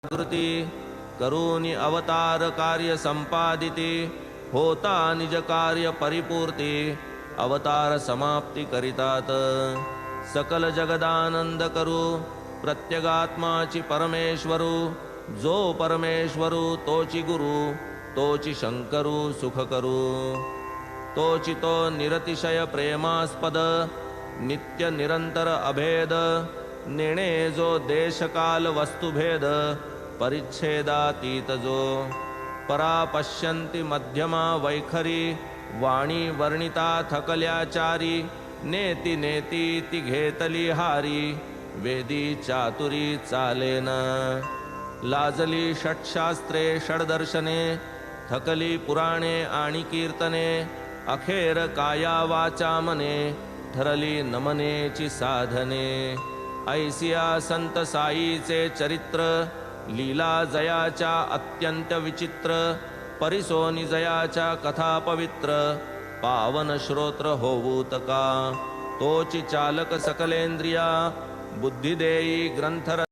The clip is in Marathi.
जागृती करूनी अवतार कार्य संपादिती होता निज कार्य परिपूर्ती अवतार समाप्ती करितात सकल जगदानंद करू प्रत्यगात्माची परमेश्वरू जो परमेश्वरू तोची गुरु तोची शंकरू सुख करू तोची तो निरतिशय प्रेमास्पद नित्य निरंतर अभेद नेणे जो देशकाल वस्तुभेद परिच्छेदातीत जो परा पश्यन्ति मध्यमा वैखरी वाणी वर्णिता थकल्याचारी नेती नेती ती घेतली हारी वेदी चातुरी चालेन लाजली षट्शास्त्रे षड्दर्शने थकली पुराणे आणि कीर्तने अखेर काया वाचा मने ठरली नमनेची साधने ऐसिया संत साईचे चरित्र लीला जयाच्या अत्यंत विचित्र परिसोनी जयाच्या कथा पवित्र पावन श्रोत्र होऊत का तोची चालक सकलेंद्रिया बुद्धी देई ग्रंथ